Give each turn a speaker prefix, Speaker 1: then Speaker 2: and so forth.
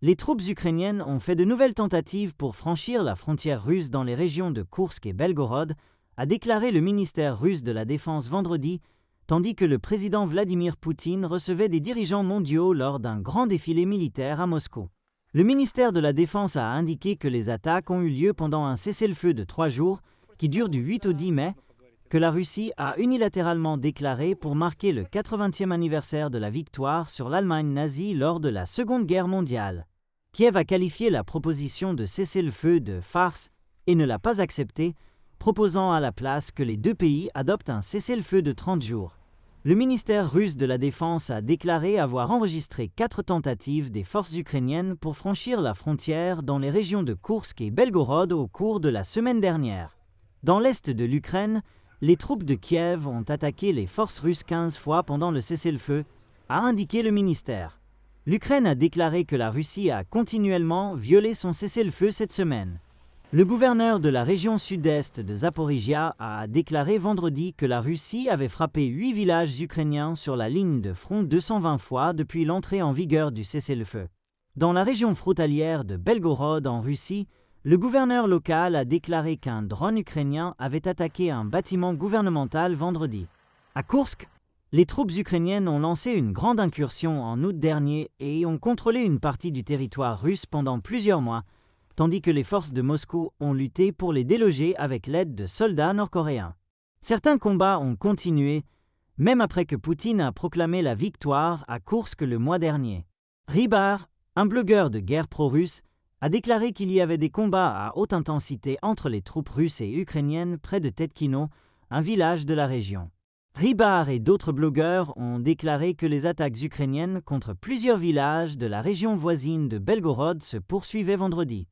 Speaker 1: Les troupes ukrainiennes ont fait de nouvelles tentatives pour franchir la frontière russe dans les régions de Koursk et Belgorod, a déclaré le ministère russe de la Défense vendredi, tandis que le président Vladimir Poutine recevait des dirigeants mondiaux lors d'un grand défilé militaire à Moscou. Le ministère de la Défense a indiqué que les attaques ont eu lieu pendant un cessez-le-feu de 3 jours, qui dure du 8 au 10 mai, que la Russie a unilatéralement déclaré pour marquer le 80e anniversaire de la victoire sur l'Allemagne nazie lors de la Seconde Guerre mondiale. Kiev a qualifié la proposition de cessez-le-feu de farce et ne l'a pas acceptée, proposant à la place que les deux pays adoptent un cessez-le-feu de 30 jours. Le ministère russe de la Défense a déclaré avoir enregistré 4 tentatives des forces ukrainiennes pour franchir la frontière dans les régions de Koursk et Belgorod au cours de la semaine dernière. Dans l'est de l'Ukraine, les troupes de Kiev ont attaqué les forces russes 15 fois pendant le cessez-le-feu, a indiqué le ministère. L'Ukraine a déclaré que la Russie a continuellement violé son cessez-le-feu cette semaine. Le gouverneur de la région sud-est de Zaporijia a déclaré vendredi que la Russie avait frappé 8 villages ukrainiens sur la ligne de front 220 fois depuis l'entrée en vigueur du cessez-le-feu. Dans la région frontalière de Belgorod en Russie, le gouverneur local a déclaré qu'un drone ukrainien avait attaqué un bâtiment gouvernemental vendredi. À Koursk, les troupes ukrainiennes ont lancé une grande incursion en août dernier et ont contrôlé une partie du territoire russe pendant plusieurs mois, tandis que les forces de Moscou ont lutté pour les déloger avec l'aide de soldats nord-coréens. Certains combats ont continué, même après que Poutine a proclamé la victoire à Koursk le mois dernier. Rybar, un blogueur de guerre pro-russe, a déclaré qu'il y avait des combats à haute intensité entre les troupes russes et ukrainiennes près de Tetkino, un village de la région. Rybar et d'autres blogueurs ont déclaré que les attaques ukrainiennes contre plusieurs villages de la région voisine de Belgorod se poursuivaient vendredi.